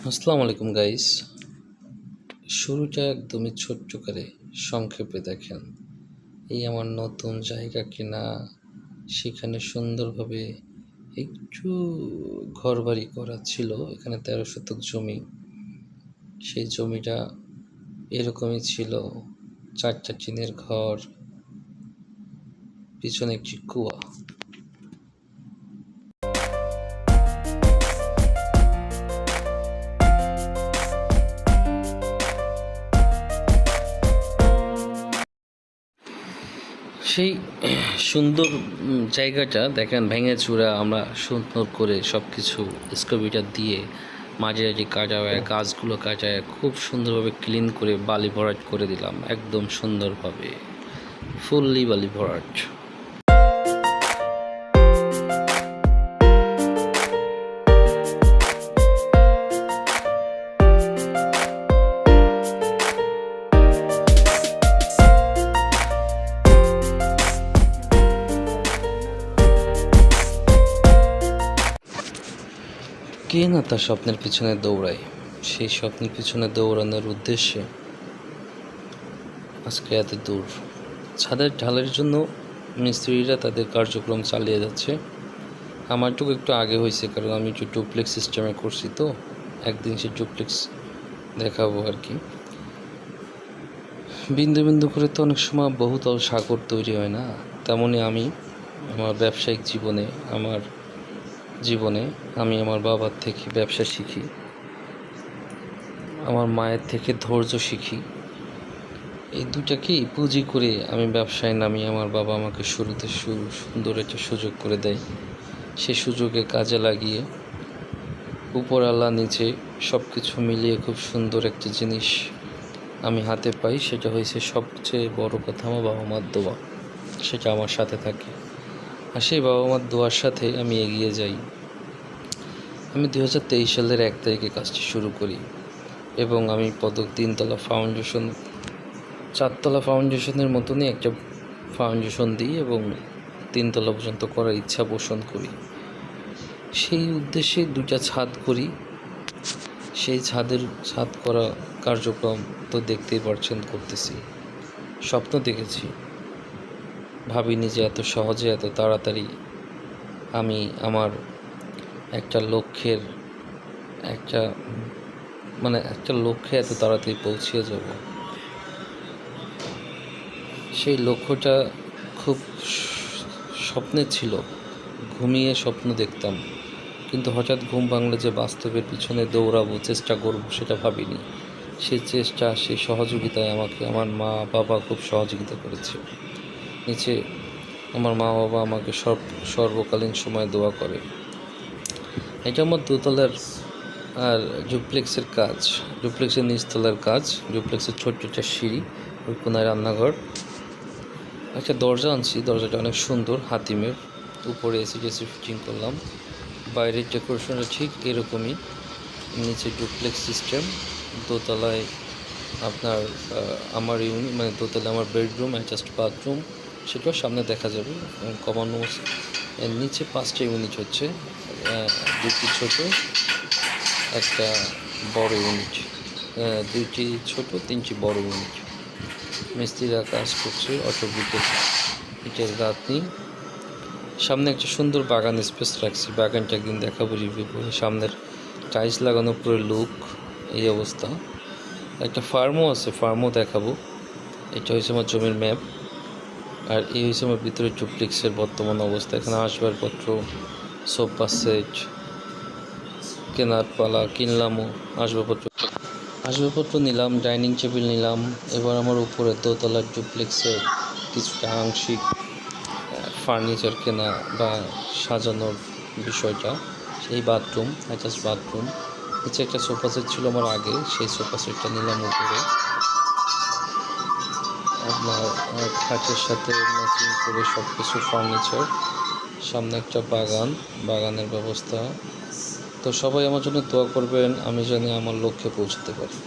আসসালামু আলাইকুম গাইস। শুরুটা একদমই ছোট্ট করে সংক্ষেপে দেখেন। এই আমার নতুন জায়গা কেনা, সেখানে সুন্দরভাবে একটু ঘরবাড়ি করা ছিল। এখানে ১৩ শতক জমি। সেই জমিটা এরকমই ছিল, ৪টা টিনের ঘর, পিছনে একটি কুয়া। সেই সুন্দর জায়গাটা দেখেন ভেঙেচুরা আমরা সুন্দর করে সব কিছু স্কোবিটার দিয়ে মাঝে মাঝে কাটায়, গাছগুলো কাটায় খুব সুন্দরভাবে ক্লিন করে বালি ভরাট করে দিলাম, একদম সুন্দরভাবে ফুললি বালি ভরাট। কে না তার স্বপ্নের পিছনে দৌড়ায়, সেই স্বপ্নের পিছনে দৌড়ানোর উদ্দেশ্যে আজকে এত দূর। ছাদের ঢালের জন্য মিস্ত্রিরা তাদের কার্যক্রম চালিয়ে যাচ্ছে। আমারটুকু একটু আগে হয়েছে, কারণ আমি একটু ডুপ্লেক্স সিস্টেমে করছি, তো একদিন সে ডুপ্লেক্স দেখাবো আর কি। বিন্দু বিন্দু করে তো অনেক সময় বহুতল সাগর তৈরি হয় না, তেমনই আমি আমার ব্যবসায়িক জীবনে আমি আমার বাবার থেকে ব্যবসা শিখি, আমার মায়ের থেকে ধৈর্য শিখি। এই দুটাকেই পুঁজি করে আমি ব্যবসায় নামি। আমার বাবা আমাকে শুরুতে সুন্দর একটা সুযোগ করে দেয়। সে সুযোগে কাজে লাগিয়ে উপর আল্লাহ নিচে সব কিছু মিলিয়ে খুব সুন্দর একটা জিনিস আমি হাতে পাই। সেটা হয়েছে সবচেয়ে বড় কথা, আমার বাবা মার দোয়া, সেটা আমার সাথে থাকে। আর সেই বাবা মার দোয়ার সাথে আমি এগিয়ে যাই। আমি 2023 সালের 1 তারিখে কাজটি শুরু করি এবং আমি 3তলা ফাউন্ডেশন, 4তলা ফাউন্ডেশনের মতনই একটা ফাউন্ডেশন দিই এবং 3তলা পর্যন্ত করার ইচ্ছা পোষণ করি। সেই উদ্দেশ্যে 2টা ছাদ করি। সেই ছাদ করা কার্যক্রম তো দেখতেই পারছেন করতেছি। স্বপ্ন দেখেছি, ভাবিনি যে এত সহজে এত তাড়াতাড়ি আমি আমার একটা লক্ষ্যে এত তাড়াতাড়ি পৌঁছে যাব। সেই লক্ষ্যটা খুব স্বপ্নের ছিল, ঘুমিয়ে স্বপ্ন দেখতাম, কিন্তু হঠাৎ ঘুম ভাঙলে যে বাস্তবের পিছনে দৌড়াবো, চেষ্টা করব, সেটা ভাবিনি। সেই চেষ্টা, সেই সহযোগিতায় আমাকে আমার মা বাবা খুব সহযোগিতা করেছে। নিচে আমার মা বাবা আমাকে সর্বকালীন সময় দোয়া করে। এটা আমার 2তলার আর ডুপ্লেক্সের কাজ, ডুপ্লেক্সের নিচতলার কাজ, ডুপ্লেক্সের ছোট্ট একটা সিঁড়ি, ওই কোনায় রান্নাঘর। একটা দরজা আনছি, দরজাটা অনেক সুন্দর, হাতিমের। উপরে এসি ফিটিং করলাম। বাইরের ডেকোরেশনটা ঠিক এরকমই, নিচে ডুপ্লেক্স সিস্টেম। দোতলায় আপনার আমার দোতলায় আমার বেডরুম, অ্যাটাচড বাথরুম, সেটাও সামনে দেখা যাবে। কমন এর নিচে 5টা ইউনিট হচ্ছে, 2টি ছোট, একটা বড় ইউনিট, 2টি ছোট, 3টি বড় ইউনিট। মিস্ত্রিরা কাজ করছে, অটোব্রিকের ইটের গাঁথনি। সামনে একটা সুন্দর বাগান স্পেস রাখছি, বাগানটা একদিন দেখাবো, রিভিউ করে। সামনের টাইলস লাগানো পুরো লুক, এই অবস্থা। একটা ফার্মও আছে, ফার্মও দেখাবো। এটা হয়েছে আমার জমির ম্যাপ, আর এই হয়েছে আমার ভিতরে ডুপ্লেক্সের বর্তমান অবস্থা। এখানে আসবাবপত্র, সোফা সেট কেনার পালা, কিনলামও আসবাবপত্র নিলাম, ডাইনিং টেবিল নিলাম। এবার আমার উপরে দোতলার ডুপ্লেক্সের কিছুটা আংশিক ফার্নিচার কেনা বা সাজানোর বিষয়টা, সেই বাথরুম, অ্যাটাচ বাথরুম। নিচে একটা সোফা সেট ছিল আমার আগে, সেই সোফা সেটটা নিলাম উপরে, আপনার খাটের সাথে ম্যাচিং করে সব কিছু ফার্নিচার। সামনে একটা বাগানের ব্যবস্থা। তো সবাই আমার জন্য দোয়া করবেন, আমি যেন আমার লক্ষ্যে পৌঁছতে পারি।